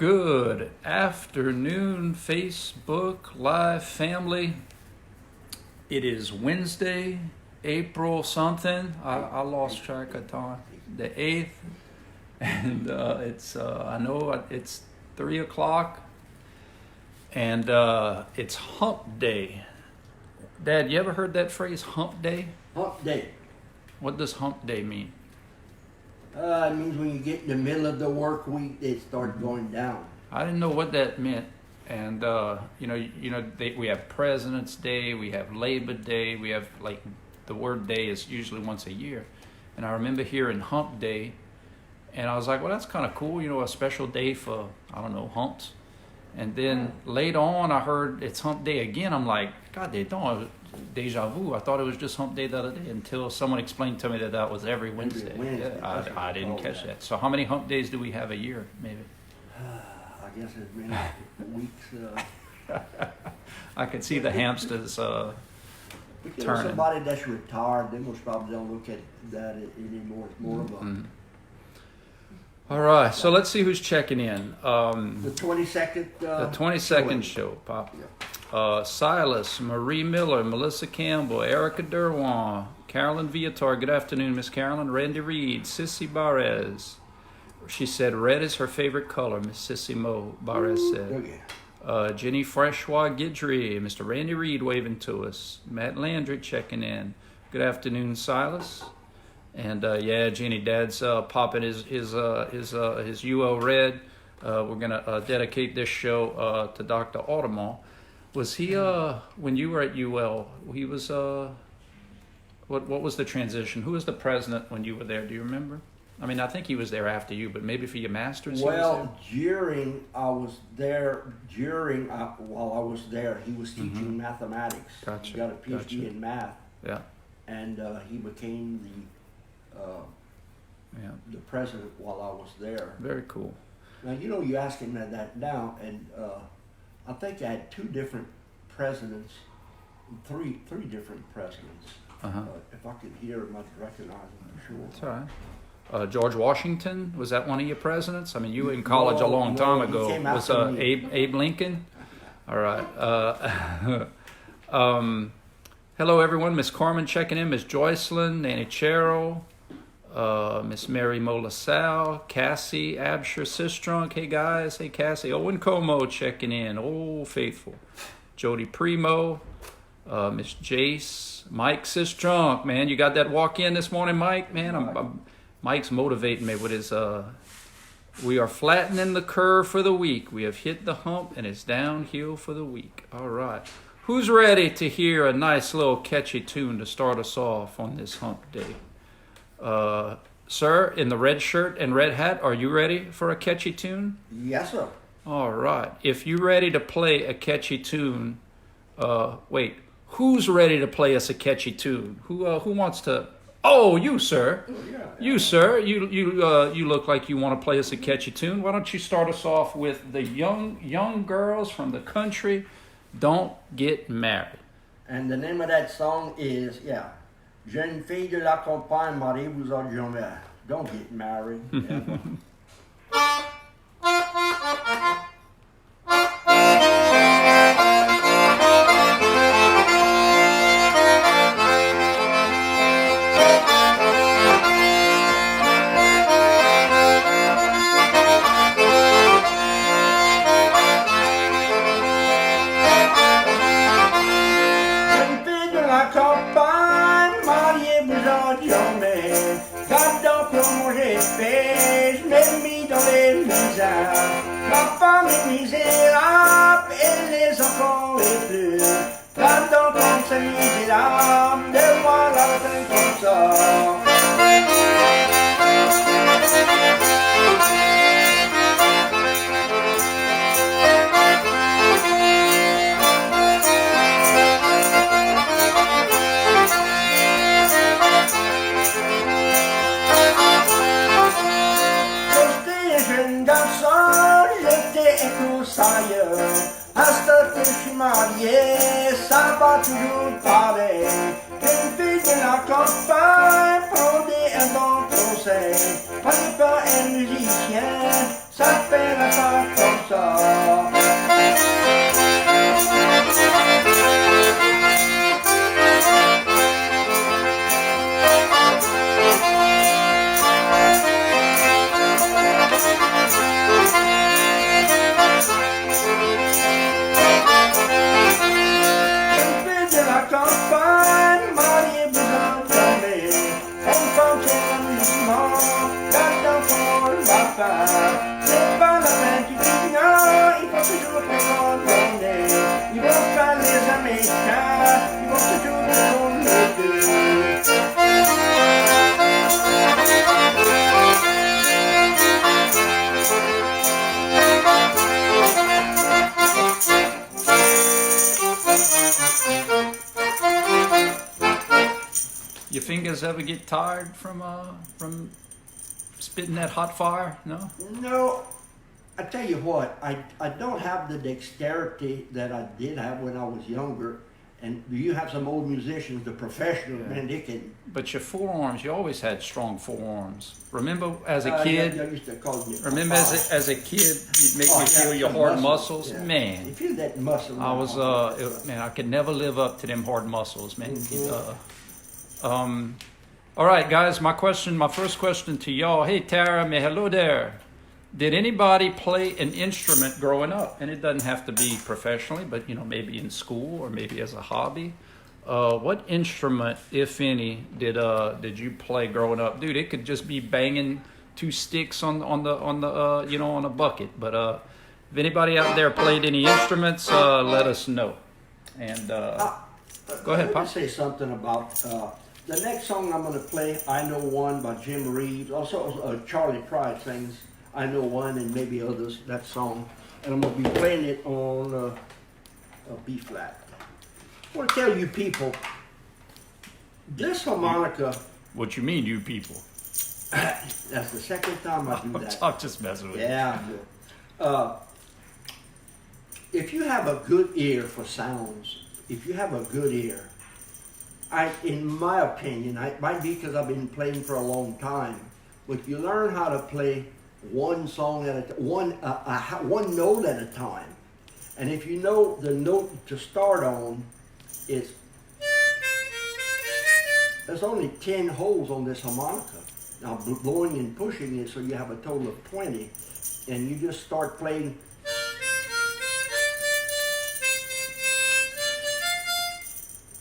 Good afternoon, Facebook Live family. It is Wednesday, April something. I lost track of time. The 8th. And I know it's 3 o'clock. And it's hump day. Dad, you ever heard that phrase, hump day? Hump day. What does hump day mean? It means when you get in the middle of the work week, it starts going down. I didn't know what that meant. And we have President's Day, we have Labor Day, we have the word day is usually once a year. And I remember hearing hump day, and I was like, well, that's kind of cool, a special day for, I don't know, humps. And then later on, I heard it's hump day again. I'm like, God, they don't. Deja vu. I thought it was just hump day the other day until someone explained to me that was every Wednesday. Yeah, I didn't catch that. So how many hump days do we have a year, maybe? I guess it's been weeks. I could see the hamsters turning. Somebody that's retired, they most probably don't look at that anymore. It's more of a... All right, so let's see who's checking in. The 22nd. The 22nd show, Pop. Yeah. Silas, Marie Miller, Melissa Campbell, Erica Derwan, Carolyn Viator. Good afternoon, Miss Carolyn. Randy Reed, Sissy Barres. She said red is her favorite color, Miss Sissy Mo Barres said. Jenny Freshwa Guidry, Mr. Randy Reed waving to us. Matt Landry checking in. Good afternoon, Silas. And Jenny, Dad's popping his UL red. We're gonna dedicate this show to Dr. Audemars. Was he when you were at UL? He was what was the transition? Who was the president when you were there? Do you remember? I mean, I think he was there after you, but maybe for your master's. Well, while I was there, he was teaching mathematics. Gotcha. He got a PhD in math. Yeah. And he became the president while I was there. Very cool. Now, you asked him that now, and I think I had two different presidents, three different presidents. If I could hear him, I'd recognize him for sure. That's all right. George Washington, was that one of your presidents? I mean, you were in college a long time ago. Was Abe Lincoln? All right. Hello, everyone. Miss Carmen checking in. Miss Joycelyn, Nanny Cheryl, Miss Mary Molasal, Cassie, Absher, Sistrunk. Hey, guys. Hey, Cassie. Owen Como checking in. Oh, faithful. Jody Primo, Miss Jace, Mike Sistrunk. Man, you got that walk in this morning, Mike? Man, Mike's motivating me with his, we are flattening the curve for the week. We have hit the hump, and it's downhill for the week. All right. Who's ready to hear a nice little catchy tune to start us off on this hump day? Sir, in the red shirt and red hat, are you ready for a catchy tune? Yes, sir. All right. If you're ready to play a catchy tune, who's ready to play us a catchy tune? Who wants to? Oh, you, sir. Oh, yeah. You, sir. You look like you want to play us a catchy tune. Why don't you start us off with the young girls from the country? Don't Get Married. And the name of that song is, Jeune fille de la campagne, Marie vous a jamais. Don't get married. La femme est misérable et les enfants les plus. Là-dedans comme c'est misérable, de voir la fin comme ça. Hasta que je suis marié, ça va toujours pareil. Une fille de la campagne, prenez un bon conseil. Pas un musicien, ça fait la part comme fire. Sit by the bench, you keep on. Il faut toujours pardonner. Il faut pas les Américains. Il faut toujours pardonner. Your fingers ever get tired from spitting that hot fire? No? No, I tell you what, I don't have the dexterity that I did have when I was younger. And you have some old musicians, the professional, man, they can. But your forearms, you always had strong forearms. Remember as a kid? I used to call me Remember as a kid, you'd make me feel your hard muscles? Yeah. Man. You feel that muscle. I was, man, I could never live up to them hard muscles, man. All right, guys, my first question to y'all. Hey, Tara, hello there. Did anybody play an instrument growing up? And it doesn't have to be professionally, but, maybe in school or maybe as a hobby. What instrument, if any, did you play growing up? Dude, it could just be banging two sticks on a bucket. But if anybody out there played any instruments, let us know. And go ahead, Pop. Let me say something about the next song I'm going to play. I Know One by Jim Reeves. Also, Charlie Pride sings I Know One and maybe others, that song. And I'm going to be playing it on a B flat. I want to tell you people, this harmonica. What you mean, you people? That's the second time I do that. I'm just messing with you. Yeah, I do. If you have a good ear for sounds, in my opinion, it might be because I've been playing for a long time, but you learn how to play one song at a one note at a time. And if you know the note to start on, there's only 10 holes on this harmonica. Now blowing and pushing it, so you have a total of 20, and you just start playing.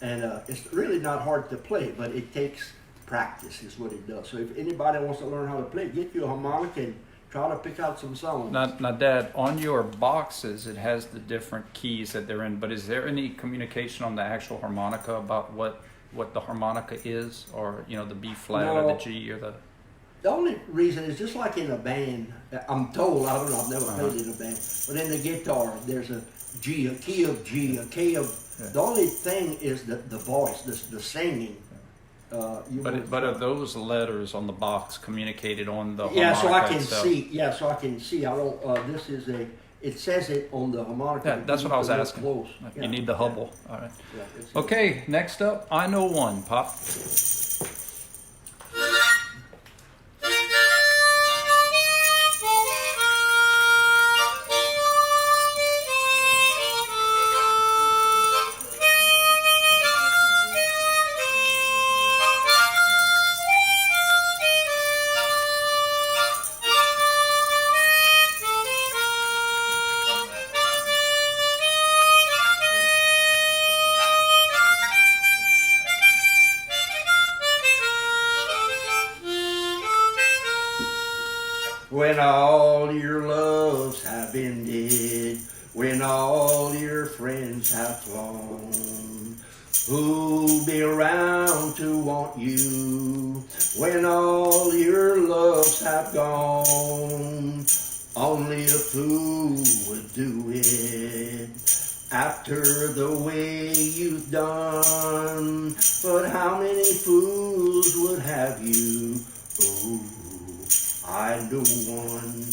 And it's really not hard to play, but it takes practice is what it does. So if anybody wants to learn how to play, get you a harmonica and try to pick out some songs. Now, Dad, on your boxes, it has the different keys that they're in, but is there any communication on the actual harmonica about what the harmonica is, or, the B flat or the G or the... The only reason is just like in a band, I'm told, I don't know, I've never played in a band, but in the guitar, there's a G, a key of G, a K of... Yeah. The only thing is the voice, the singing. But are those letters on the box communicated on the harmonica? Yeah, so I can see. Yeah, so I can see. I don't. This is a. It says it on the harmonica. Yeah, that's what I was asking. Close. You need the Hubble. Yeah. All right. Yeah, okay. Next up, I Know One, Pop. When all your loves have ended, when all your friends have flown, who'll be around to want you when all your loves have gone? Only a fool would do it after the way you've done. But how many fools would have you? Oh, I know one.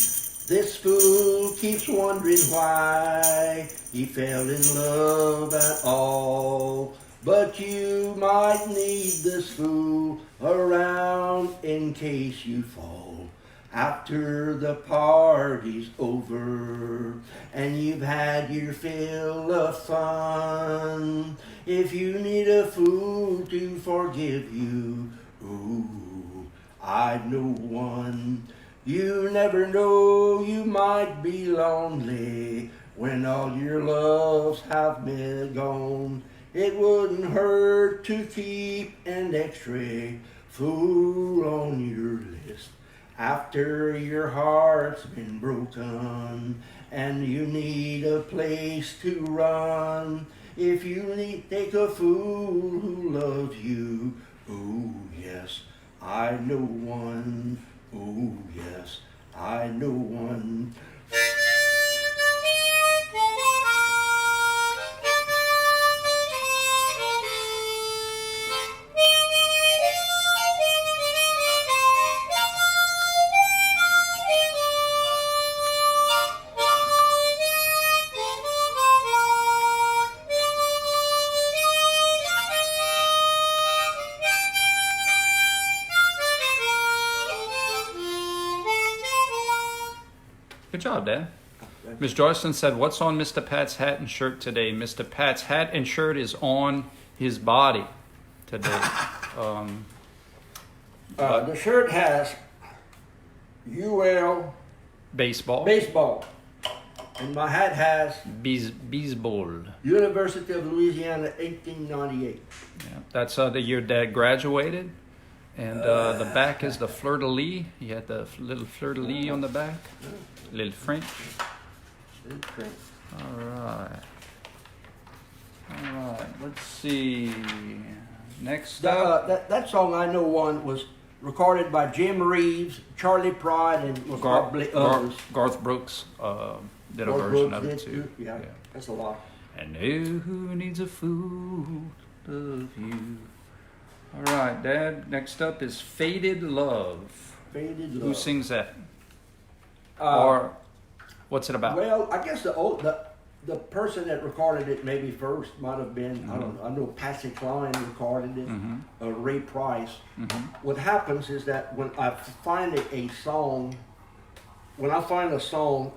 This fool keeps wondering why he fell in love at all. But you might need this fool around in case you fall. After the party's over and you've had your fill of fun, if you need a fool to forgive you, ooh, I know one. You never know, you might be lonely when all your loves have been gone. It wouldn't hurt to keep an extra fool on your list. After your heart's been broken and you need a place to run, if you need take a fool who loves you, oh yes, I know one. Oh yes, I know one. Good job, Dad. Miss Joycelyn said, "What's on Mr. Pat's hat and shirt today?" Mr. Pat's hat and shirt is on his body today. The shirt has UL Baseball. And my hat has Baseball. University of Louisiana, 1898. Yeah, that's the year Dad graduated. And the back is the fleur-de-lis. You had the little fleur-de-lis on the back. Little French. All right. Let's see. Next up. That song I know one was recorded by Jim Reeves, Charlie Pride, and was probably others. Garth Brooks did a version of it too. Yeah, that's a lot. And who needs a fool of you? All right, Dad. Next up is Faded Love. Faded Love. Who sings that? Or what's it about? Well, I guess the person that recorded it maybe first might have been, I don't know, I know Patsy Cline recorded it, Ray Price. What happens is that when I find a song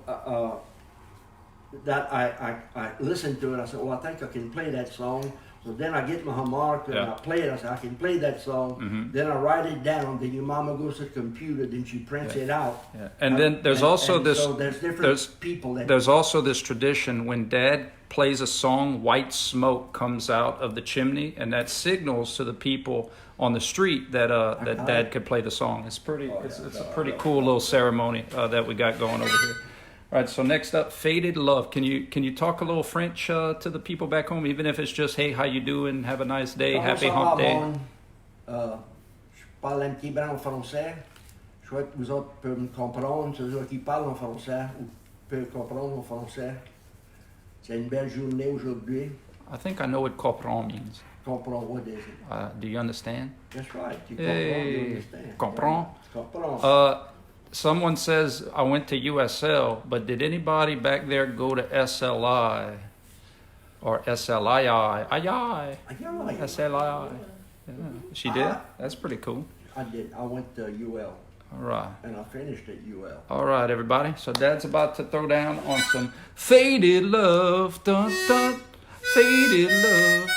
that I listen to it, I said, well, I think I can play that song. So then I get my harmonica and I play it. I say, I can play that song. Then I write it down. Then your mama goes to the computer. Then she prints it out. Yeah. And then there's also this. So there's different people. There's also this tradition when Dad plays a song, white smoke comes out of the chimney, and that signals to the people on the street that that Dad could play the song. It's pretty. It's a pretty cool little ceremony that we got going over here. All right, so next up, Faded Love. Can you talk a little French to the people back home, even if it's just, hey, how you doing? Have a nice day. Happy hump day. Je parle un petit brin en français. Je crois que vous autres pouvez me comprendre. Ceux qui parlent en français ou peuvent comprendre en français. C'est une belle journée aujourd'hui. I think I know what comprend means. Comprend, what is it? Do you understand? That's right. You Hey, understand. comprend? Yeah. Comprend. Someone says I went to USL, but did anybody back there go to SLI or SLII? SLI. Yeah. She did? That's pretty cool. I did. I went to UL. All right. And I finished at UL. All right, everybody. So Dad's about to throw down on some Faded Love. Dun, dun, Faded Love.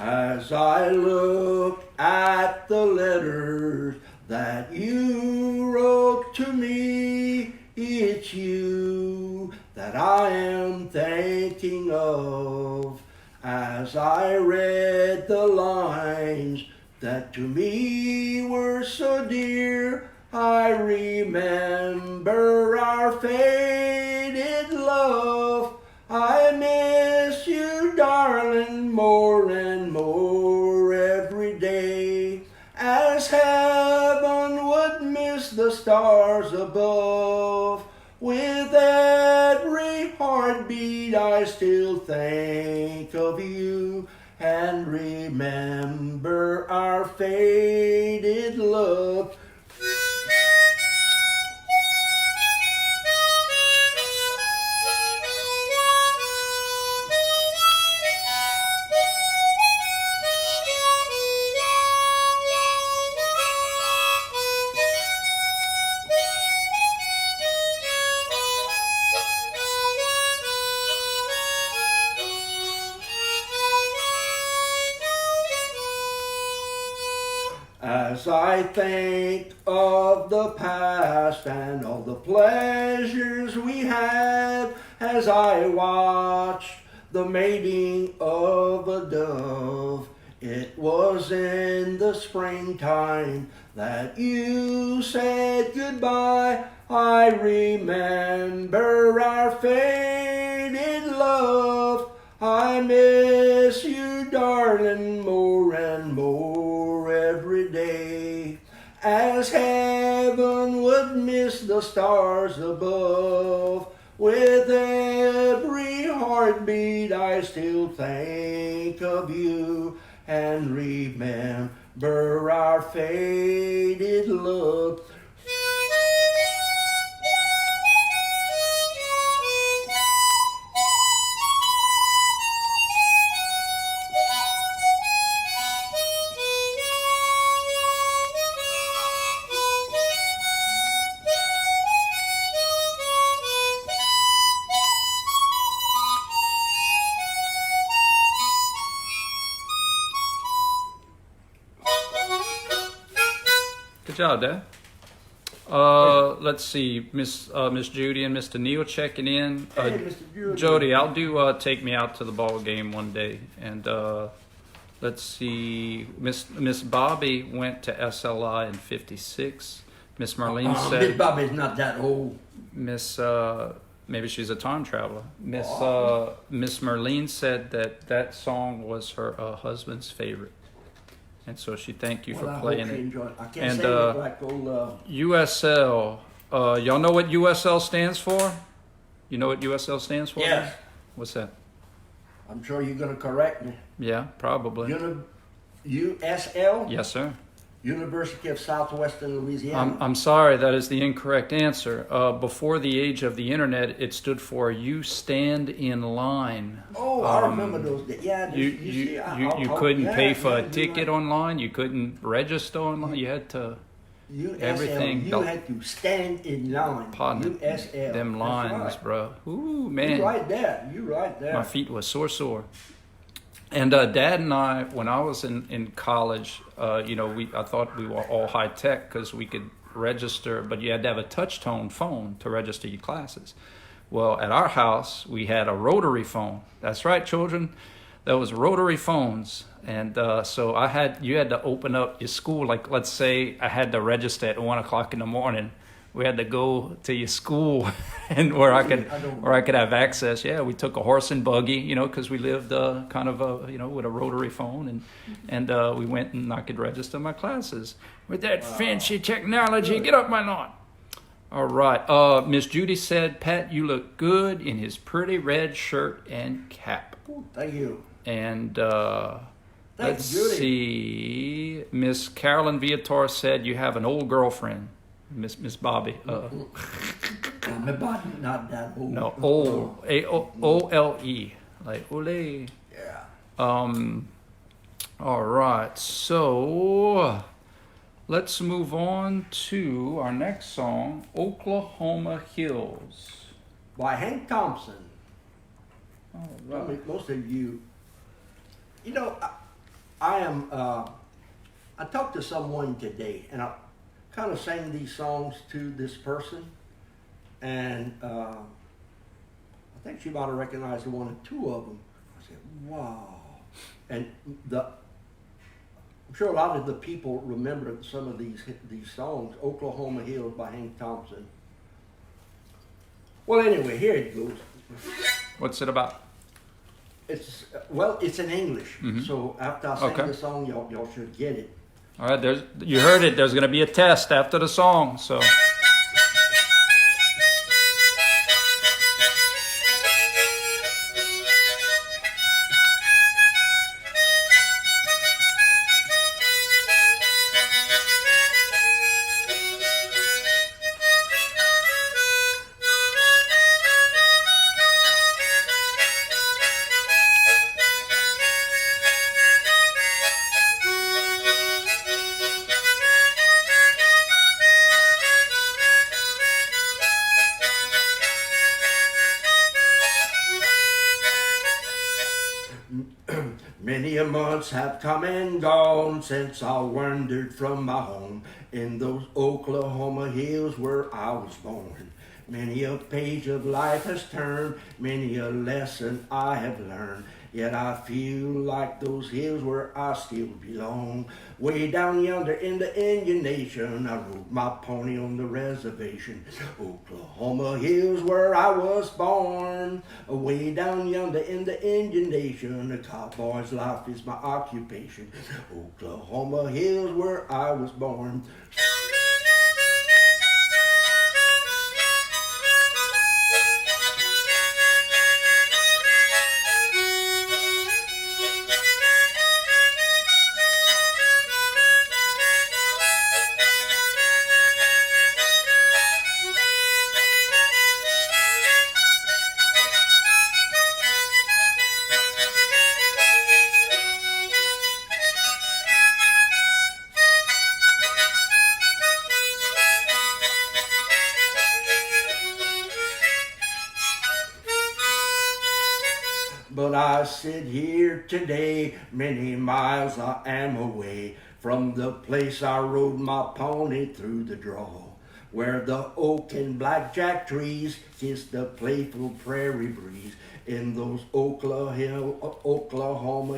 As I look at the letters that you wrote to me, it's you that I am thinking of. As I read the lines that to me were so dear, I remember our faded love. I miss you, darling, more and more every day, as heaven would miss the stars above. With every heartbeat I still think of you and remember our faded love. As I think of the past and all the pleasures we had, as I watched the mating of a dove, it was in the springtime that you said goodbye. I remember our faded love. I miss you, darling, more and more every day, as heaven would miss the stars above. With every heartbeat I still think of you and remember our faded love. Good job, Dad. Let's see, Miss Judy and Mr. Neil checking in. Hey, Mr. Judy. Jody, I'll do Take Me Out to the Ball Game one day. And let's see, Miss Bobby went to SLI in '56. Miss Marlene Miss said Bobby's not that old. Miss maybe she's a time traveler. Miss Marlene said that song was her husband's favorite. And so she thanked you for playing it. I can't say it like old. USL. Y'all know what USL stands for? You know what USL stands for? Yes. What's that? I'm sure you're going to correct me. Yeah, probably. USL? Yes, sir. University of Southwestern Louisiana. I'm sorry, that is the incorrect answer. Before the age of the internet, it stood for You Stand in Line. Oh, I remember those days. Yeah, you couldn't pay for a ticket online. You couldn't register online. You had to. USL, everything. You had to stand in line. Partner, USL. them lines, right. Bro. Ooh, man. You right there. My feet were sore. And Dad and I, when I was in college, I thought we were all high tech because we could register, but you had to have a touch tone phone to register your classes. Well, at our house, we had a rotary phone. That's right, children. There was rotary phones. And so you had to open up your school. Like, let's say I had to register at 1 o'clock in the morning. We had to go to your school and where I could have access. Yeah, we took a horse and buggy, because we lived kind of with a rotary phone, and we went and I could register my classes with that fancy technology. Good. Get up my lawn. All right. Miss Judy said, Pat, you look good in his pretty red shirt and cap. Ooh, thank you. And Thanks, let's Judy. see. Miss Carolyn Viator said you have an old girlfriend. Miss Bobby. My body not that old. No, old. AOLE. Like ole. Yeah. All right. So let's move on to our next song, Oklahoma Hills. By Hank Thompson. All right. Most of you, I am. I talked to someone today, and I kind of sang these songs to this person, and I think she might have recognized one or two of them. I said, "Wow!" And I'm sure a lot of the people remember some of these songs. Oklahoma Hills by Hank Thompson. Well, anyway, here it goes. What's it about? It's in English. Mm-hmm. So after I sing the song, y'all should get it. All right, you heard it. There's going to be a test after the song, so. Many a months have come and gone since I wandered from my home in those Oklahoma hills where I was born. Many a page of life has turned, many a lesson I have learned. Yet I feel like those hills where I still belong. Way down yonder in the Indian Nation, I rode my pony on the reservation. Oklahoma hills where I was born. Way down yonder in the Indian Nation, a cowboy's life is my occupation. Oklahoma hills where I was born. But I sit here today, many miles I am away from the place I rode my pony through the draw, where the oak and blackjack trees kiss the playful prairie breeze in those Oklahoma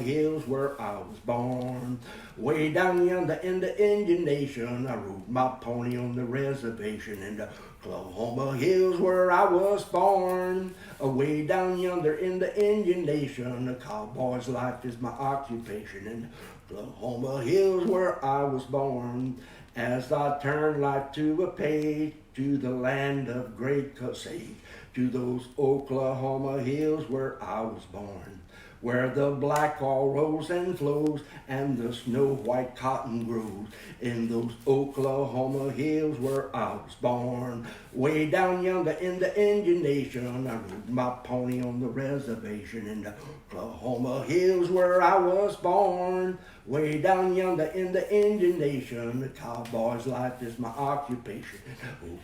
hills where I was born. Way down yonder in the Indian Nation, I rode my pony on the reservation in the Oklahoma hills where I was born. Way down yonder in the Indian Nation, a cowboy's life is my occupation in the Oklahoma hills where I was born. As I turn life to a page, to the land of great sage, to those Oklahoma hills where I was born, where the black all rolls and flows and the snow white cotton grows in those Oklahoma hills where I was born. Way down yonder in the Indian Nation, I rode my pony on the reservation in the Oklahoma hills where I was born. Way down yonder in the Indian Nation, the cowboy's life is my occupation.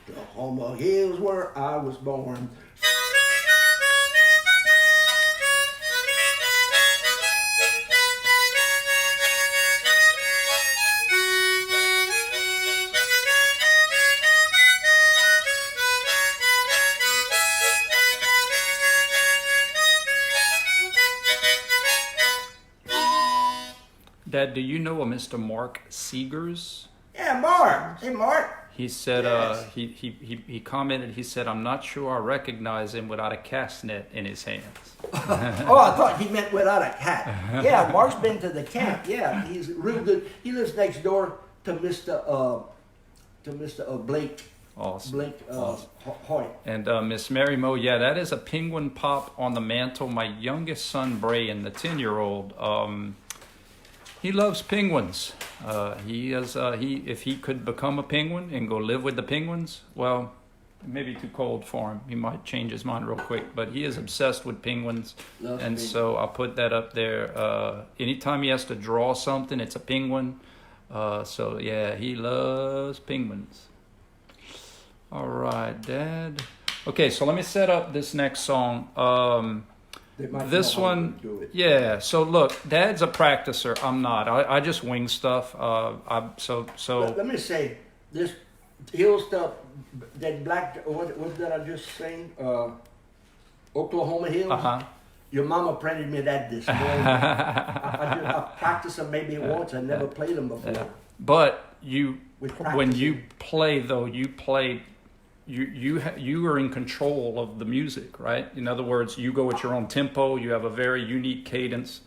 Oklahoma hills where I was born. Dad, do you know a Mr. Mark Seegers? Yeah, Mark. Hey, Mark. He said, Yes. he commented, he said, I'm not sure I recognize him without a cast net in his hands. Oh, I thought he meant without a hat. Yeah, Mark's been to the camp. Yeah, he's real good. He lives next door to Mr. Blake. Awesome. Blake Awesome. Hoyt. And Miss Mary Mo, yeah, that is a penguin pop on the mantle. My youngest son, Brayan, the 10-year-old, he loves penguins. If he could become a penguin and go live with the penguins, well, it may be too cold for him. He might change his mind real quick, but he is obsessed with penguins. Loves and penguins. So I'll put that up there. Anytime he has to draw something, it's a penguin. So yeah, he loves penguins. All right, Dad. Okay, so let me set up this next song. They might This know how to one, do it. yeah. So look, Dad's a practicer. I'm not. I just wing stuff. Let me say this hill stuff. That black. What did I just sing? Oklahoma Hills. Uh-huh. Your mama printed me that this morning. I practiced them maybe once. I never played them before. Yeah. But With when you practicing. play though, you play. You are in control of the music, right? In other words, you go at your own tempo. You have a very unique cadence.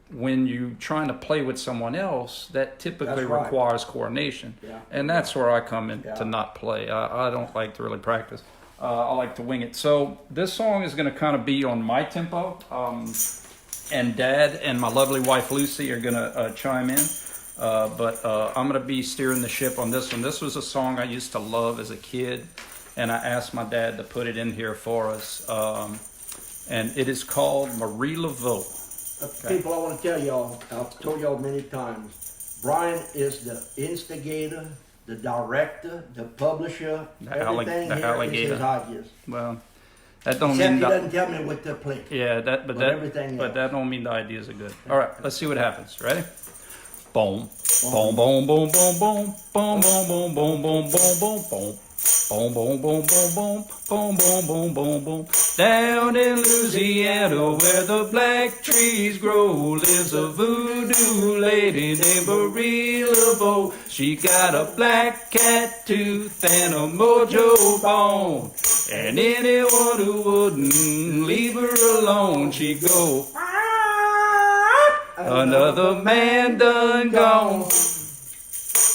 When you trying to play with someone else, that typically That's right. requires coordination, Yeah. and that's where I come in Yeah. to not play. I don't like to really practice. I like to wing it. So this song is going to kind of be on my tempo, and Dad and my lovely wife Lucy are going to chime in. But I'm going to be steering the ship on this one. This was a song I used to love as a kid, and I asked my dad to put it in here for us. And it is called Marie Laveau. Okay. People, I want to tell y'all, I've told y'all many times, Brian is the instigator, the director, the publisher, everything here is alligator. his ideas. Well, That don't Except mean he doesn't tell me what to play. Yeah, But everything else. that don't mean the ideas are good. All right, let's see what happens. Ready? Boom, boom, boom, boom, boom, boom, boom, boom, boom, boom, boom, boom, boom, boom. Boom, boom, boom, boom, boom, boom, boom, boom, boom, boom. Down in Louisiana where the black trees grow lives a voodoo lady named Marie Laveau. She got a black cat tooth and a mojo bone. And anyone who wouldn't leave her alone, she'd go, another man done gone.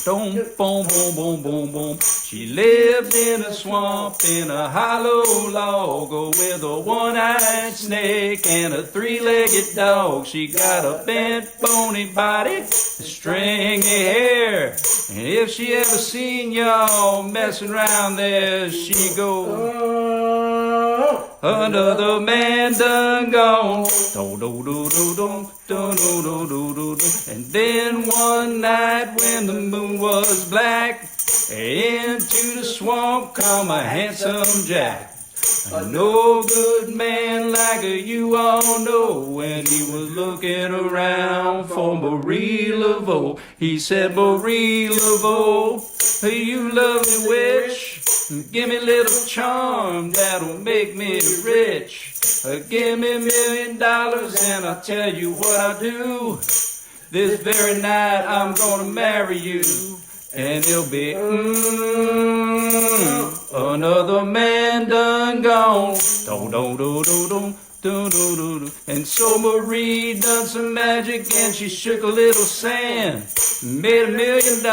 Boom, boom, boom, boom, boom, boom. She lived in a swamp in a hollow log with a one-eyed snake and a three-legged dog. She got a bent, bony body, stringy hair. And if she ever seen y'all messing around there, she'd go, another man done gone. And then one night when the moon was black, into the swamp come a handsome Jack. A no good man like you all know. When he was looking around for Marie Laveau, he said, Marie Laveau, you lovely witch, give me a little charm that'll make me rich. Give me $1 million and I'll tell you what I'll do. This very night I'm gonna marry you. And it'll be, another man done gone. And so Marie done some magic and she shook a little sand. Made $1 million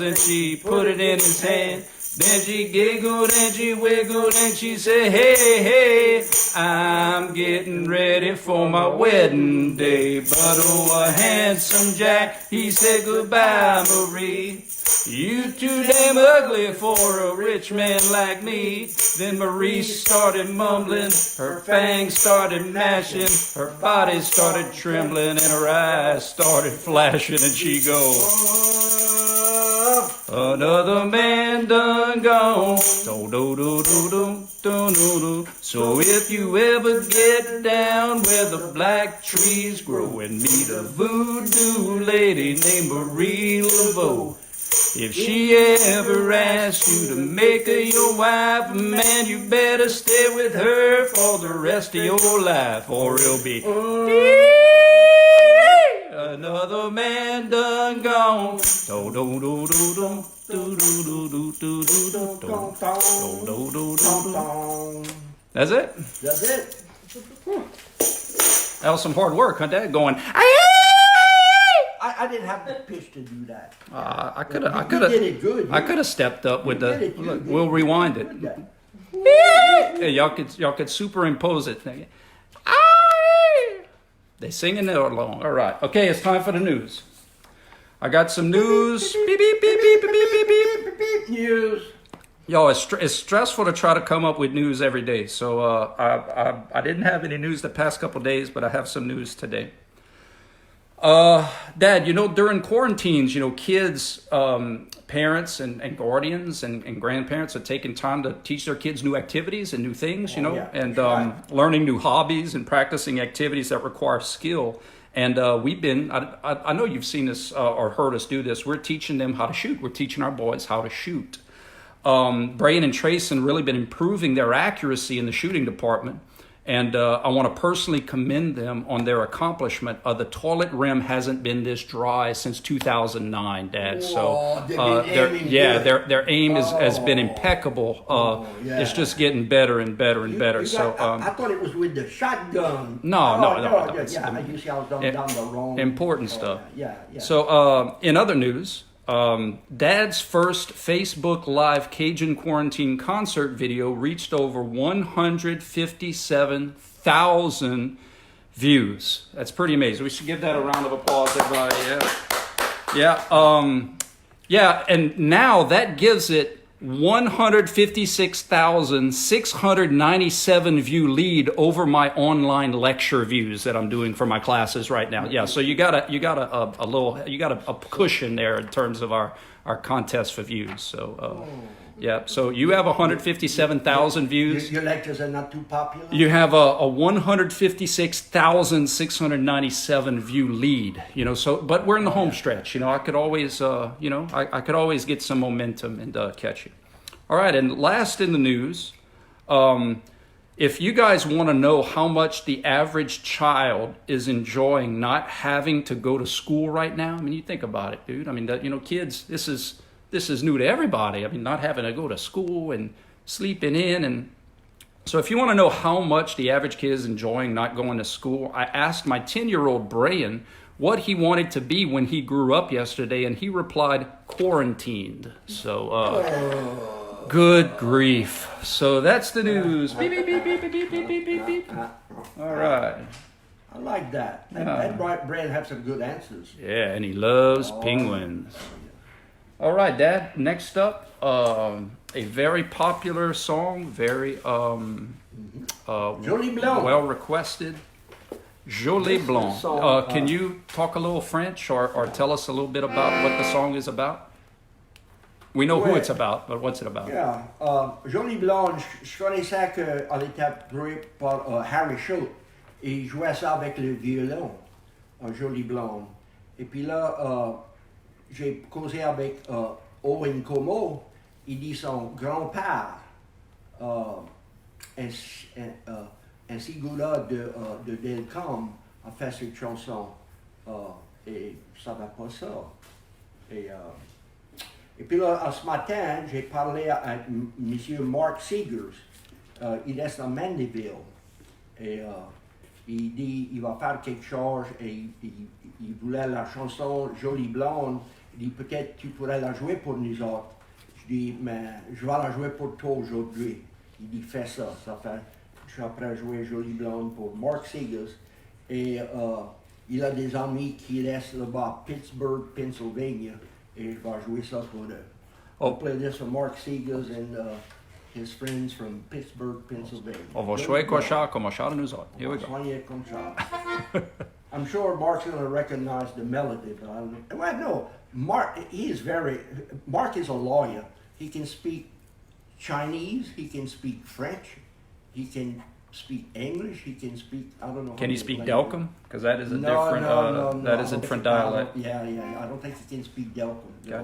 and she put it in his hand. Then she giggled and she wiggled and she said, hey, hey, I'm getting ready for my wedding day. But oh, a handsome Jack, he said goodbye, Marie. You too damn ugly for a rich man like me. Then Marie started mumbling, her fangs started mashing, her body started trembling, and her eyes started flashing, and she goes, another man done gone. So if you ever get down where the black trees grow and meet a voodoo lady named Marie Laveau, if she ever asks you to make her your wife, man, you better stay with her for the rest of your life, or it'll be another man done gone. That's it? That's it. That was some hard work, huh, Dad? Going, I didn't have the pitch to do that. I could You have. did it good. I could have stepped up with You did it. the. You Look, did we'll it. rewind You it. did that. Y'all could superimpose it. They singing it along. All right. Okay, it's time for the news. I got some news. Beep, beep, beep, beep, beep, beep, beep, beep. Beep, news. Yo, it's stressful to try to come up with news every day. So I didn't have any news the past couple days, but I have some news today. Dad, during quarantines, kids, parents and guardians and grandparents are taking time to teach their kids new activities and new things, yeah. and Right. learning new hobbies and practicing activities that require skill. And we've been, I know you've seen us or heard us do this. We're teaching them how to shoot. We're teaching our boys how to shoot. Brain and Trace have really been improving their accuracy in the shooting department. And I want to personally commend them on their accomplishment. The toilet rim hasn't been this dry since 2009, Dad. Whoa, their aim has been impeccable. Yeah. It's just getting better and better and better. I thought it was with the shotgun. No. Yeah, I guess y'all down the wrong. Important stuff. Yeah. So, in other news, Dad's first Facebook Live Cajun Quarantine concert video reached over 157,000 views. That's pretty amazing. We should give that a round of applause, everybody. Yeah. And now that gives it 156,697 view lead over my online lecture views that I'm doing for my classes right now. Yeah, so you got a cushion there in terms of our contest for views. So Yeah. So you have 157,000 views. Your lectures are not too popular? You have a 156,697 view lead, but we're in the home stretch. I could always, I could always get some momentum and catch you. All right. And last in the news, if you guys want to know how much the average child is enjoying not having to go to school right now, I mean, you think about it, dude. I mean, kids, this is new to everybody. I mean, not having to go to school and sleeping in. And so if you want to know how much the average kid is enjoying not going to school, I asked my 10-year-old Brian what he wanted to be when he grew up yesterday, and he replied, quarantined. So, good grief. So that's the news. Beep, beep, beep, beep, beep, beep, beep, beep, beep. All right. I like that. And Brian have some good answers. Yeah, and he loves penguins. All right, Dad. Next up, a very popular song, very Jolie Blonde. well requested. Jolie Blonde. Can you talk a little French or tell us a little bit about what the song is about? We know who it's about, but what's it about? Yeah, Jolie Blonde, je connaissais qu'elle était jouée par Harry Schultz. Il jouait ça avec le violon, Jolie Blonde. Et puis là, j'ai causé avec Owen Como. Il dit son grand-père, ainsi gars de Delcom, a fait cette chanson. Et ça va pas ça. Et puis là, ce matin, j'ai parlé à M. Mark Seegers. Il est à Mandeville. Et il dit il va faire quelque chose. Et il voulait la chanson Jolie Blonde. Il dit peut-être tu pourrais la jouer pour nous autres. Je dis mais je vais la jouer pour toi aujourd'hui. Il dit fais ça. Je suis après jouer Jolie Blonde pour Mark Seegers. Et il a des amis qui restent là-bas, Pittsburgh, Pennsylvania. Et je vais jouer ça pour eux. I'll play this for Mark Seegers and his friends from Pittsburgh, Pennsylvania. On va jouer comme ça nous autres. Here we go. I'm sure Mark's going to recognize the melody, but I don't know. Well, no, Mark is a lawyer. He can speak Chinese, he can speak French, he can speak English, he can speak, I don't know. Can he speak Delcom? Because that is a different dialect. Yeah, I don't think he can speak Delcom. Okay.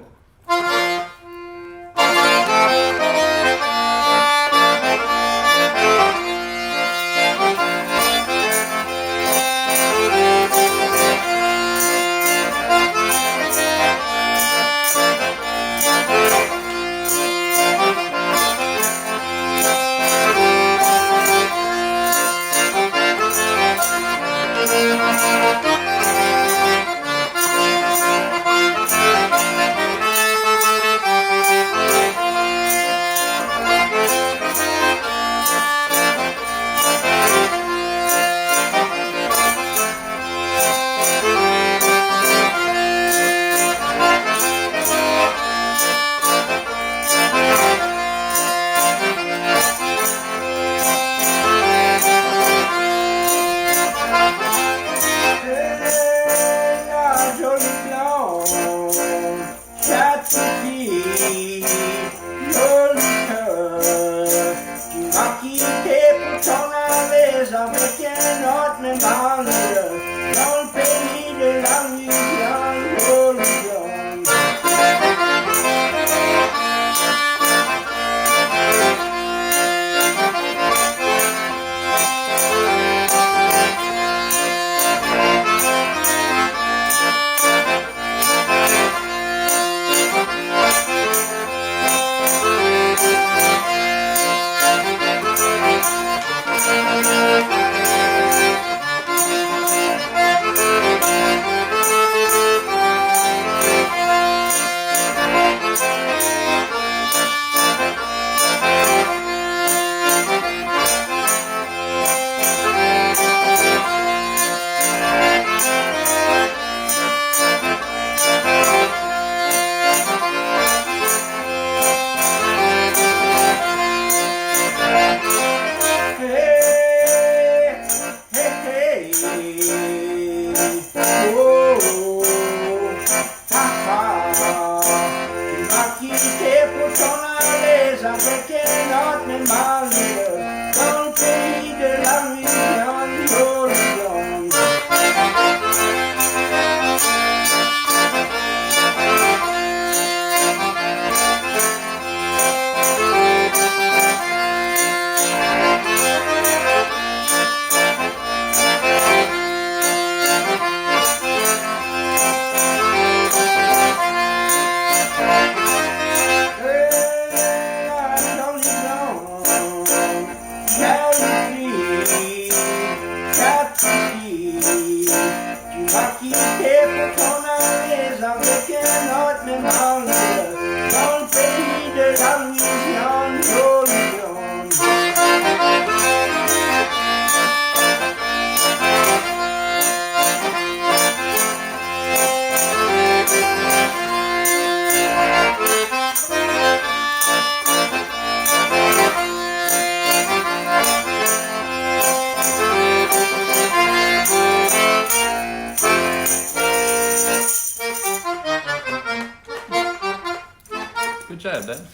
ahead, Ben.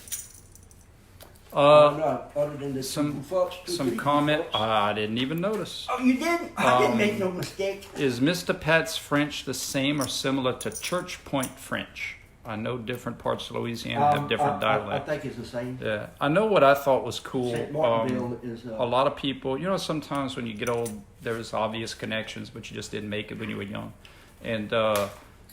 No, other than the Some three comment. fucks. I didn't even notice. Oh, you didn't? I didn't make no mistake. Is Mr. Pat's French the same or similar to Church Point French? I know different parts of Louisiana have different dialects. I think it's the same. Yeah, I know what I thought was cool. St. Martinville is a lot of people, sometimes when you get old, there's obvious connections, but you just didn't make it when you were young. And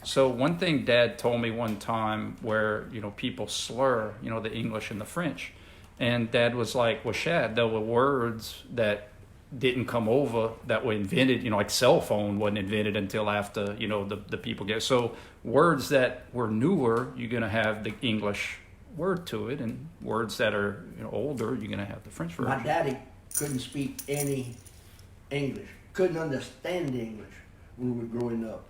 so one thing Dad told me one time where, people slur, the English and the French. And Dad was like, well, Shad, there were words that didn't come over that were invented, like cell phone wasn't invented until after, the people get. So words that were newer, you're going to have the English word to it, and words that are older, you're going to have the French version. My daddy couldn't speak any English, couldn't understand English when we were growing up.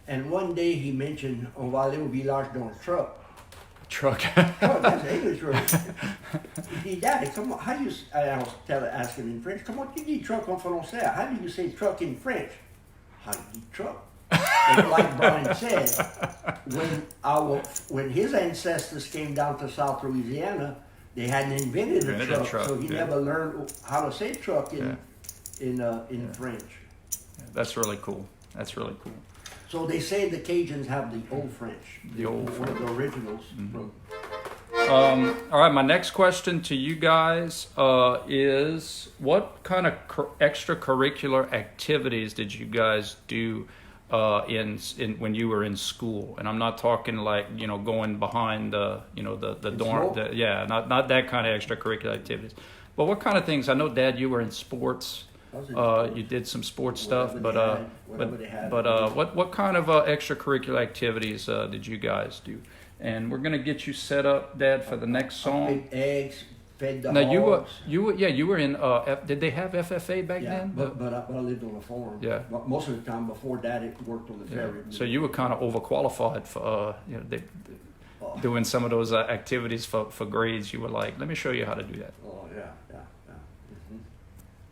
And one day he mentioned, on va aller au village dans le truck. Truck. Oh, that's an English word. He Daddy, come on, how do you, I was asking in French, comment tu dis truck en français? How do you say truck in French? How do you truck? And like Brian said, when his ancestors came down to South Louisiana, they hadn't invented a truck, so he never learned how to say truck in French. Yeah, that's really cool. So they say the Cajuns have the old French. One of the originals. Mm-hmm. All right, my next question to you guys is, what kind of extracurricular activities did you guys do in when you were in school? And I'm not talking like, going behind the dorm. Not that kind of extracurricular activities. But what kind of things? I know, Dad, you were in sports. You did some sports stuff, what kind of extracurricular activities did you guys do? And we're gonna get you set up, Dad, for the next song. I made eggs, fed the now hogs. you were in. Did they have FFA back then? But I lived on a farm. Yeah. But most of the time before Daddy worked on the ferry. So you were kind of overqualified for doing some of those activities for grades. You were like, let me show you how to do that. Oh yeah.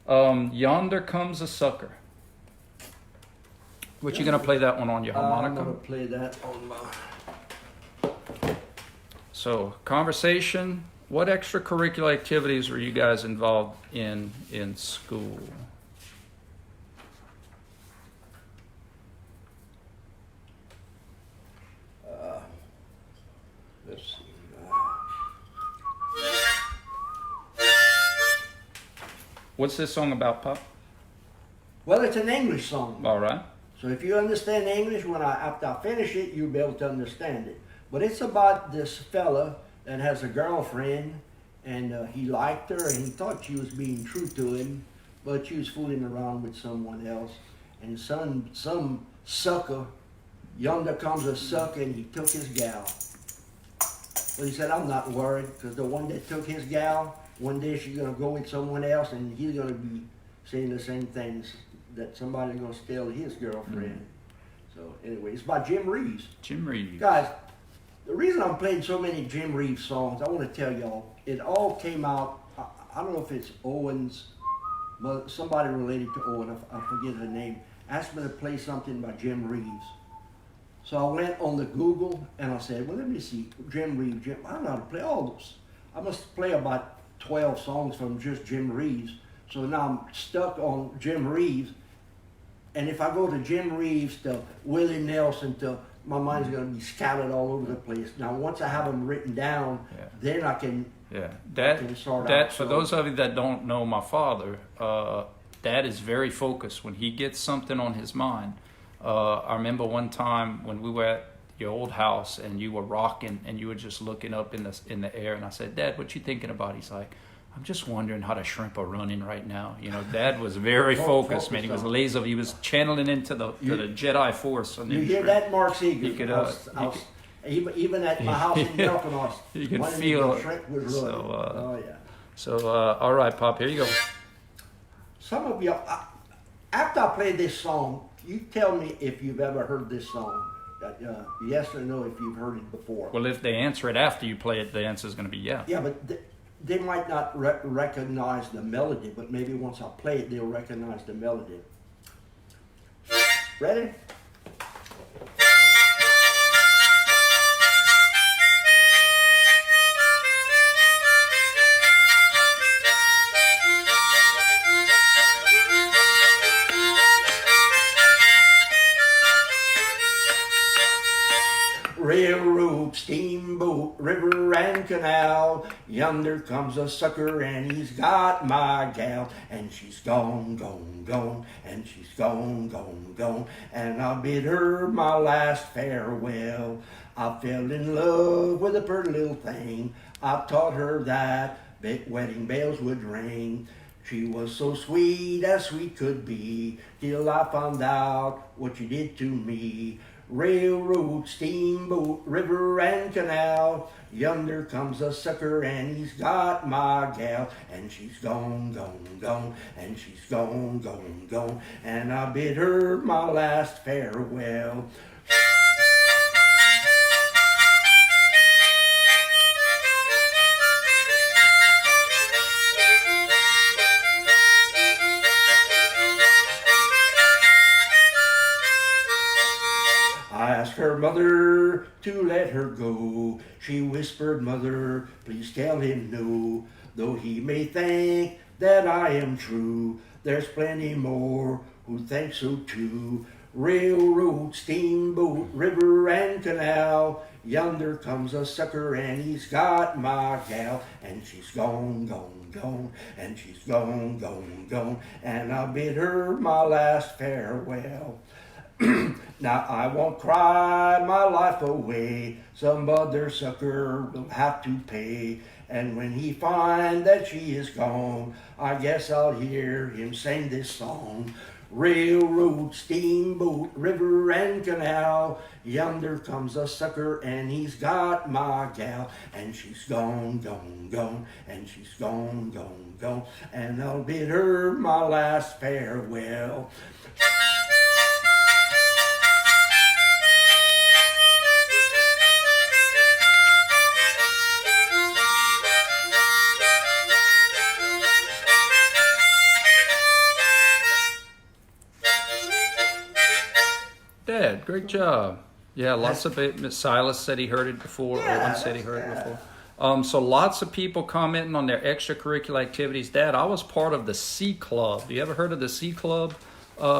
Yonder Comes a Sucker. What you gonna play that one on your harmonica? I'm gonna play that on my. So, conversation. What extracurricular activities were you guys involved in school? Let's see. What's this song about, Pop? Well, it's an English song. All right. So if you understand English, after I finish it, you'll be able to understand it. But it's about this fella that has a girlfriend, and he liked her, and he thought she was being true to him, but she was fooling around with someone else. And some sucker, Yonder comes a sucker, and he took his gal. But he said, I'm not worried, because the one that took his gal, one day she's going to go with someone else, and he's going to be saying the same things, that somebody's going to steal his girlfriend. Mm-hmm. So anyway, it's by Jim Reeves. Jim Reeves. Guys, the reason I'm playing so many Jim Reeves songs, I want to tell y'all, it all came out, I don't know if it's Owen's, but somebody related to Owen, I forget her name, asked me to play something by Jim Reeves. So I went on the Google, and I said, well, let me see, Jim Reeves, I don't know how to play all those. I must play about 12 songs from just Jim Reeves. So now I'm stuck on Jim Reeves. And if I go to Jim Reeves to Willie Nelson to, my mind's going to be scattered all over the place. Now once I have them written down, then I can sort out. For those of you that don't know my father, Dad is very focused when he gets something on his mind. I remember one time when we were at your old house and you were rocking and you were just looking up in the air, and I said, Dad, what you thinking about? He's like, I'm just wondering how to shrimp are running right now. Dad was very focused, man. He was laser. He was channeling into the Jedi Force. You hear that, Mark Seeger? Even at my house in Belfast, you can feel it. So, all right, Pop, here you go. Some of you, after I play this song, you tell me if you've ever heard this song. Yes or no if you've heard it before. Well, if they answer it after you play it, the answer is going to be yeah. Yeah, but they might not recognize the melody, but maybe once I play it, they'll recognize the melody. Ready? steamboat, river and canal. Yonder comes a sucker and he's got my gal. And she's gone, gone, gone, and she's gone, gone, gone. And I bid her my last farewell. I fell in love with a pretty little thing. I taught her that wedding bells would ring. She was so sweet as sweet could be, till I found out what she did to me. Railroad, steamboat, river and canal. Yonder comes a sucker and he's got my gal. And she's gone, gone, gone, and she's gone, gone, gone. And I bid her my last farewell. I asked her mother to let her go. She whispered, Mother, please tell him no. Though he may think that I am true, there's plenty more who think so too. Railroad, steamboat, river and canal. Yonder comes a sucker and he's got my gal. And she's gone, gone, gone, and she's gone, gone, gone. And I bid her my last farewell. Now I won't cry my life away. Some other sucker will have to pay. And when he find that she is gone, I guess I'll hear him sing this song. Railroad, steamboat, river and canal. Yonder comes a sucker and he's got my gal. And she's gone, gone, gone, and she's gone, gone, gone. And I'll bid her my last farewell. Dad, great job. Yeah, lots of it. Miss Silas said he heard it before. Owen said he heard it before. So lots of people commenting on their extracurricular activities. Dad, I was part of the C Club. You ever heard of the C Club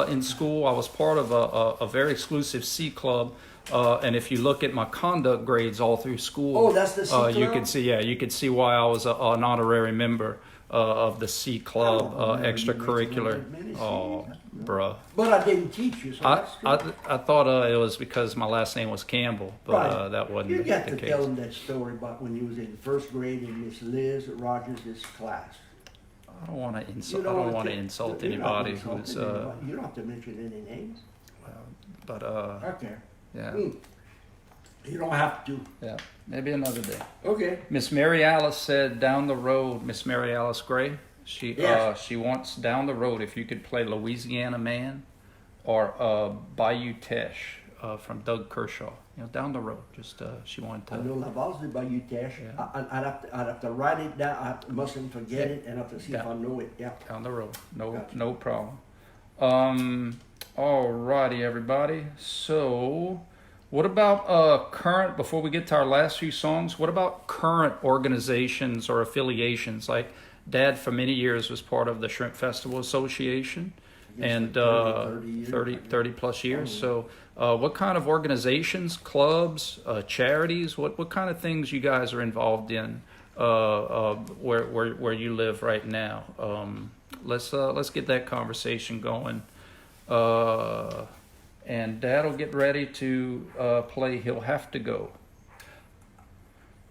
in school? I was part of a very exclusive C Club. And if you look at my conduct grades all through school, oh, that's the C Club? You could see why I was an honorary member of the C Club extracurricular. Oh, bruh. But I didn't teach you, so that's good. I thought it was because my last name was Campbell, but Right. that wasn't You got the to case. tell them that story about when you was in first grade in Miss Liz Rogers' class. I don't want to insult. You I don't don't want to to- insult you're not anybody insulting who's. anybody. You don't have to mention any names. But Okay. yeah, You don't have to. yeah. Maybe another day. Okay. Miss Mary Alice said down the road. Miss Mary Alice Gray. Yes. She wants down the road if you could play Louisiana Man, or Bayou Teche from Doug Kershaw. You know, down the road. Just she wanted I to. know Laval's the Bayou Teche. Yeah. I'd have to write it down. I mustn't forget it, and I have to see if Yeah. I know it. Yeah. Down the road. Gotcha. No problem. Alrighty, everybody. So, what about current, before we get to our last few songs, what about current organizations or affiliations? Like, Dad, for many years, was part of the Shrimp Festival Association, and like 30 plus years. So, what kind of organizations, clubs, charities, what kind of things you guys are involved in where you live right now? Let's get that conversation going. And Dad will get ready to play He'll Have to Go.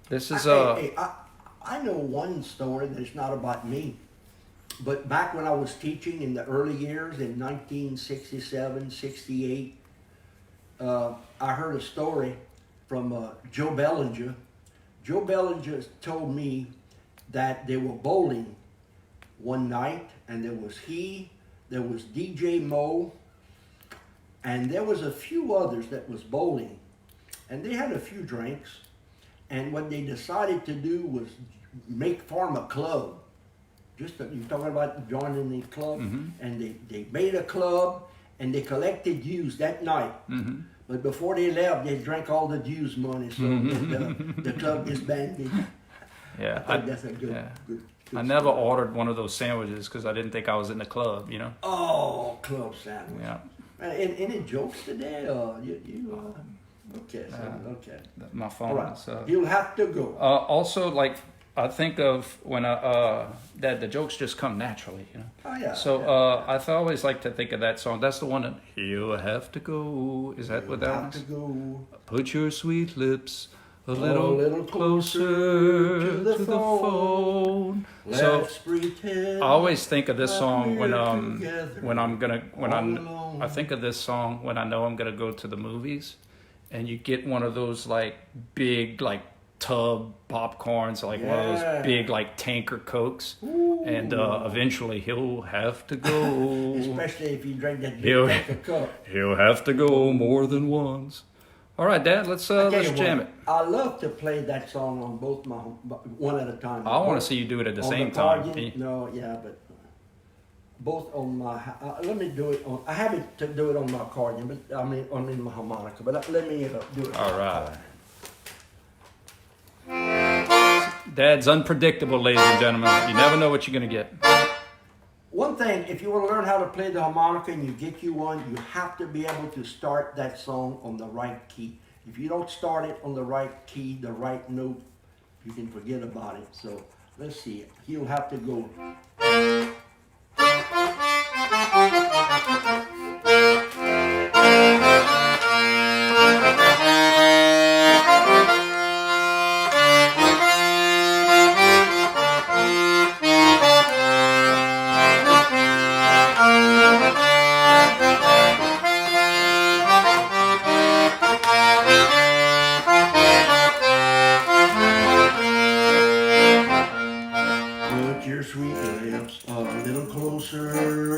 This is I know one story that's not about me, but back when I was teaching in the early years in 1967, 68, I heard a story from Joe Bellinger. Joe Bellinger told me that they were bowling one night, and there was DJ Mo, and there was a few others that was bowling, and they had a few drinks, and what they decided to do was form a club. You're talking about joining the club, and they made a club, and they collected dues that night. But before they left, they drank all the dues money, so the club disbanded. Yeah, I think that's a good. I never ordered one of those sandwiches because I didn't think I was in the club, you know? Oh, club sandwich. Yeah. Any jokes today? Okay, so, okay. My phone. All right. Is, You'll have to go. also, like I think of when that the jokes just come naturally, you know. Oh yeah. So yeah. I always like to think of that song. That's the one that you'll have to go. Is that what that one Have is? to go. Put your sweet lips a A little closer to the phone. Let's So pretend I always think of this that song we're together I think of this song when I know I'm gonna go to the movies, and you get one of those like big like tub popcorns, like one of those big like tanker Cokes, and eventually he'll have to go. Especially if you drink that big tank of cup. He'll have to go more than once. All right, Dad, let's jam it. I love to play that song on both my one at a time. I want to see you do it at the same time. No, yeah, but both on my. Let me do it on. I have it to do it on my accordion, but I mean on my harmonica. But let me do it. All right. Dad's unpredictable, ladies and gentlemen. You never know what you're gonna get. One thing, if you want to learn how to play the harmonica and you get you one, you have to be able to start that song on the right key. If you don't start it on the right key, the right note, you can forget about it. So let's see. He'll have to go. Put your sweet lips a little closer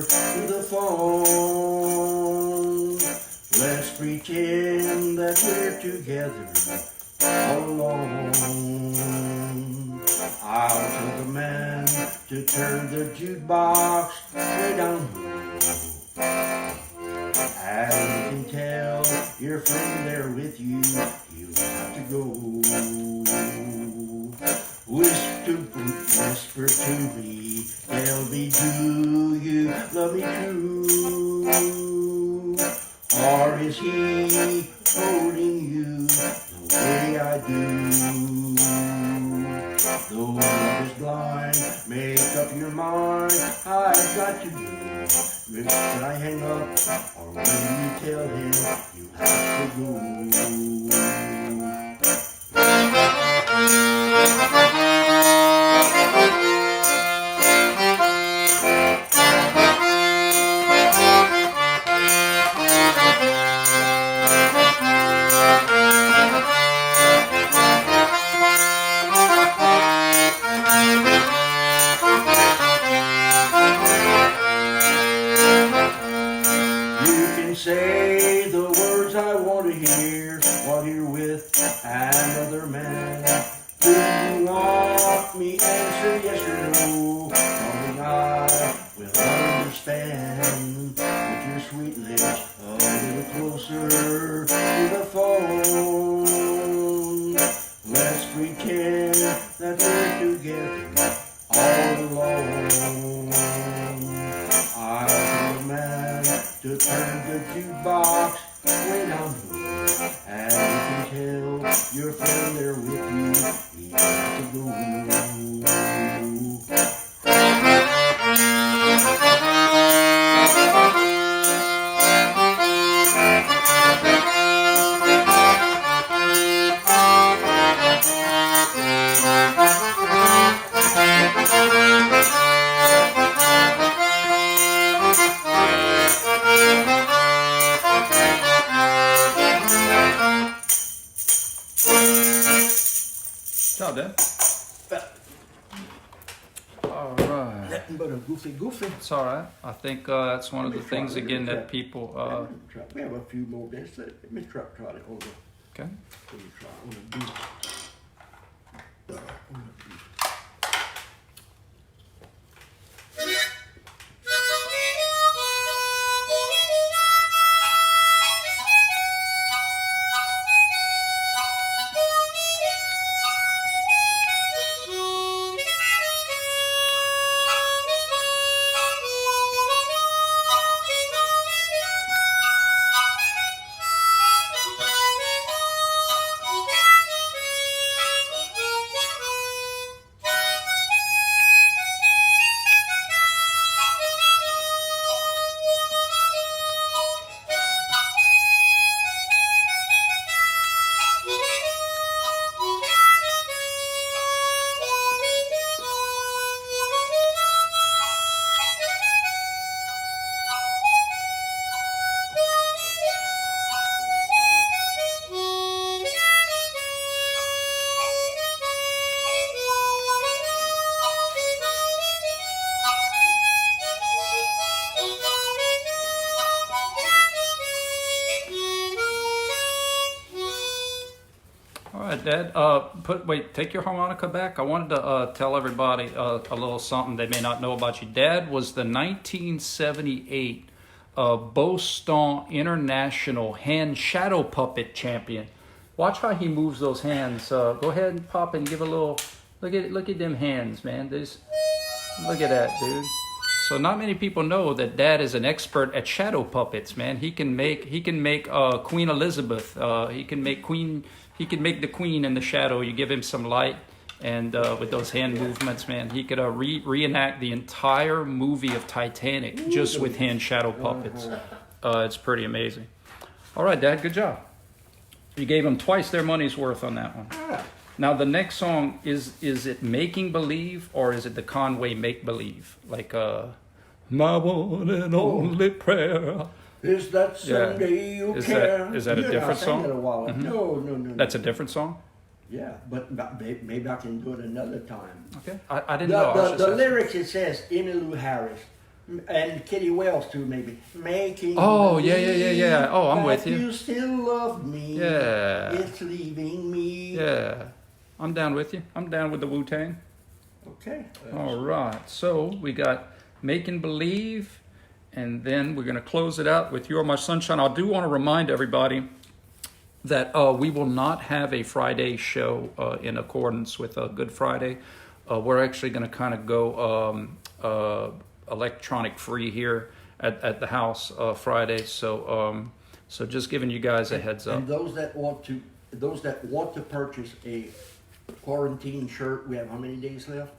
to the phone. Let's pretend that we're together all alone. I'll tell the man to turn the jukebox way down low. And you can tell your friend there with you, you have to go. Whisper to me, tell me, do you love me true? Or is he holding you the way I do? Though love is blind, make up your mind, I've got to know. Should I hang up, or when you tell him you have to go? Say the words I want to hear while you're with another man. Do you want me? Answer yes or no. Darling, I will understand. Put your sweet lips a little closer to the phone. Let's pretend that we're together all alone. I'll tell the man to turn the jukebox way down low, and you can tell your friend there with you, he has to go. Ciao, Dad. All right. Nothing but a goofy. It's all right. I think that's one of the things again that people. We have a few more minutes. Let me try it. Hold on. Okay. Let me try. I'm gonna do. Dad. Take your harmonica back. I wanted to tell everybody a little something they may not know about you. Dad was the 1978 Boston International Hand Shadow Puppet Champion. Watch how he moves those hands. Go ahead and pop and give a little. Look at them hands, man. Look at that, dude. So not many people know that Dad is an expert at shadow puppets, man. He can make Queen Elizabeth. He can make the Queen in the shadow. You give him some light, and with those hand movements, man, he could reenact the entire movie of Titanic just with hand shadow puppets. It's pretty amazing. All right, Dad, good job. You gave them twice their money's worth on that one. Now the next song is it Making Believe or is it the Conway Make Believe? Like my one and only prayer. Is that someday you'll care? Is that a different song? That a while. Mm-hmm. No. That's a different song? Yeah, but maybe I can do it another time. Okay. I didn't know. The lyrics, it says Emmylou Harris. And Kitty Wells too, maybe. Making Yeah. Oh, I'm with you. You still love me. Yeah. It's leaving me. Yeah. I'm down with you. I'm down with the Wu-Tang. Okay. All right. So we got Making Believe, and then we're going to close it out with You're My Sunshine. I do want to remind everybody that we will not have a Friday show in accordance with Good Friday. We're actually going to kind of go electronic free here at the house Friday. So just giving you guys a heads up. And those that want to purchase a quarantine shirt, we have how many days left?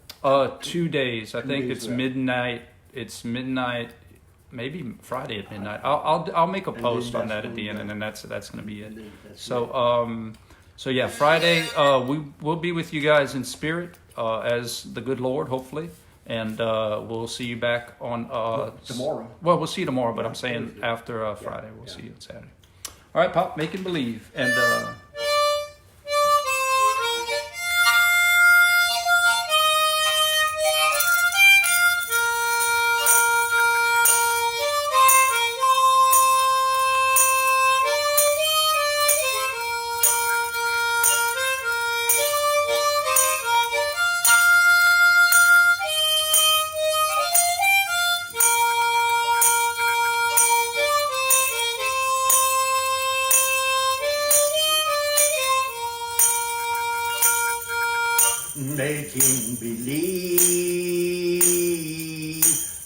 2 days. I think it's left. Midnight. It's midnight. Maybe Friday at midnight. I'll make a post on that at the end, and then that's going to be it. So yeah, Friday we'll be with you guys in spirit as the good Lord, hopefully, and we'll see you back on tomorrow. Well, we'll see you tomorrow, but I'm saying Thursday. After Friday, we'll see you on Saturday. All right, Pop, Making Believe, and. Making believe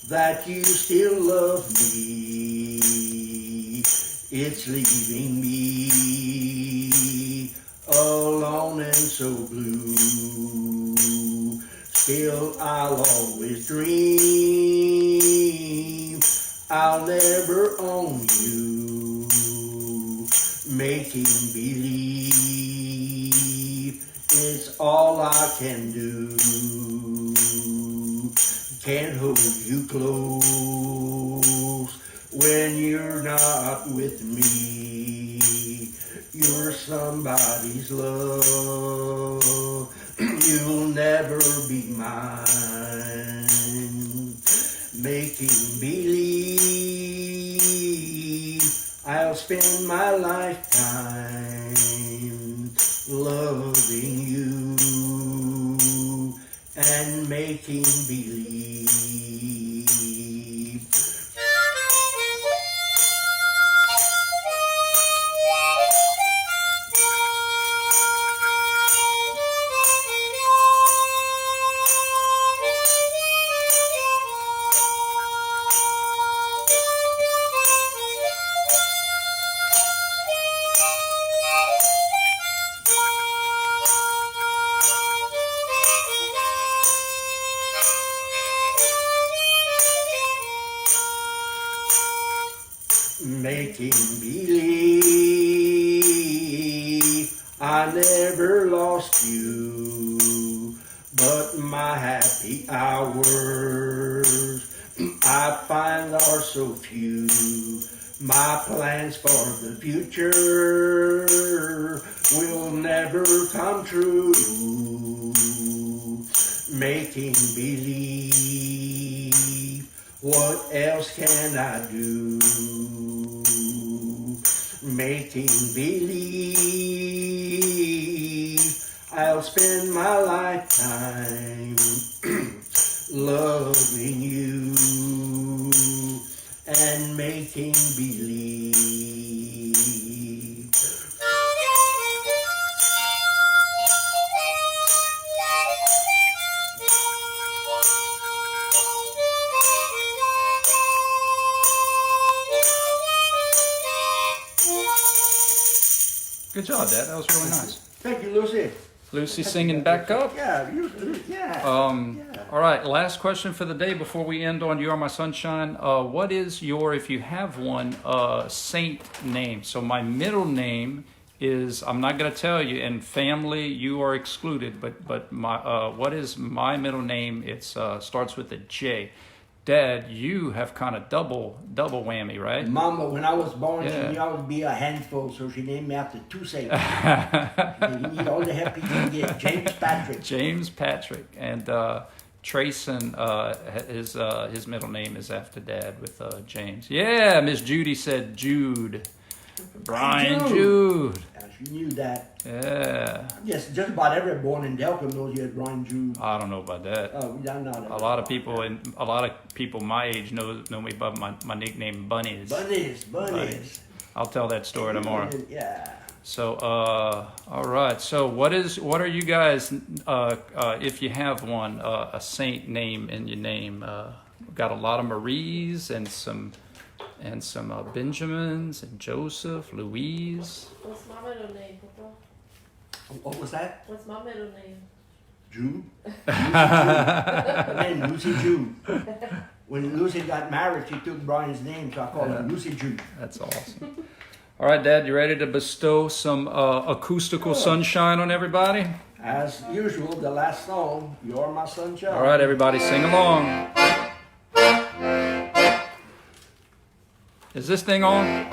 that you still love me. It's leaving me alone and so blue. Still I'll always dream I'll never own you. Making believe it's all I can do. Can't hold you close when you're not with me. You're somebody's love. You'll never be mine. Making believe I'll spend my lifetime loving you and making believe. Making believe I never lost you, but my happy hours I find are so few. My plans for the future will never come true. Making believe, what else can I do? Making believe I'll spend my lifetime loving you and making believe. Good job, Dad. That was really nice. Thank you, Lucy. Lucy singing back up. Yeah, yeah. All right, last question for the day before we end on You Are My Sunshine. What is your, if you have one, saint name? So my middle name is, I'm not going to tell you, and family, you are excluded, but my what is my middle name? It starts with a J. Dad, you have kind of double whammy, right? Mama, when I was born, Yeah. she knew I would be a handful, so she named me after two saints. You need all the help you can get. James Patrick. James Patrick. And Trayson, his middle name is after Dad with James. Yeah, Miss Judy said Jude. Brian Jude. Yeah, she knew that. Yeah. Yes, just about every born in Delcom knows you had Brian Jude. I don't know about that. Oh, yeah, not A lot of people my age know me by my nickname Bunnies. Bunnies. I'll tell that story tomorrow. Yeah. So, all right. So, what are you guys? If you have one, a saint name in your name. We've got a lot of Maries and some Benjamins and Joseph, Louise. What's my middle name, Papa? What was that? What's my middle name? Jude. Her name Lucy Jude. When Lucy got married, she took Brian's name, so I called her Lucy Jude. That's awesome. All right, Dad, you ready to bestow some acoustical sunshine on everybody? As usual, the last song, You're My Sunshine. All right, everybody, sing along. Is this thing on?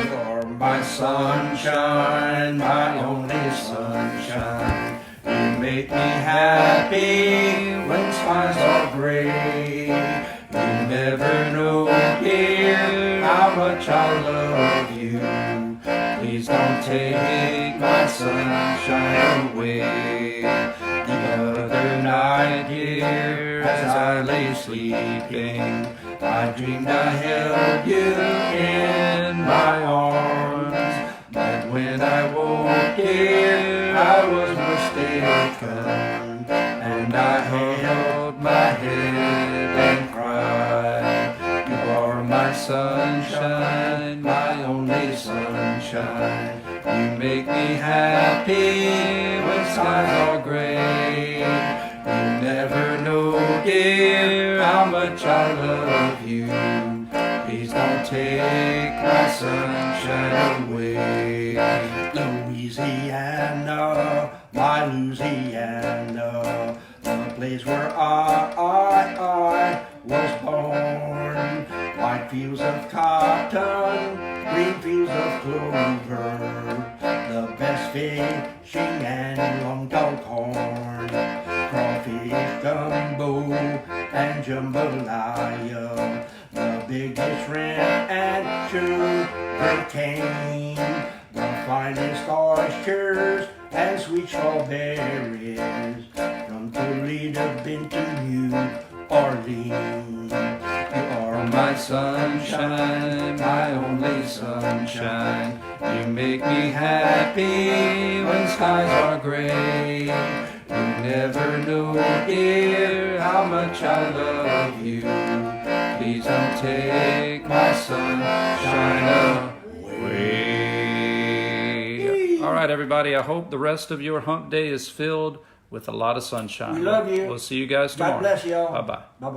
You're my sunshine, my only sunshine. You make me happy when skies are gray. You never know, dear, how much I love you. Please don't take my sunshine away. The other night, dear, as I lay sleeping, I dreamed I held you in my arms. But when I woke, dear, I was mistaken, and I held my head and cried. You are my sunshine, my only sunshine. You make me happy when skies are gray. You never know, dear, how much I love you. Please don't take my sunshine away. Louisiana, my Louisiana, the place where I was born. White fields of cotton, green fields of clover, the best fishing and long tall corn, crawfish, gumbo, and jambalaya, the biggest shrimp and sugar cane, the finest oysters and sweet strawberries, from Toledo been to New Orleans. You are my sunshine, my only sunshine. You make me happy when skies are gray. You never know, dear, how much I love you. Please don't take my sunshine away. All right, everybody, I hope the rest of your hump day is filled with a lot of sunshine. We love you. We'll see you guys tomorrow. God bless y'all. Bye-bye. Bye-bye.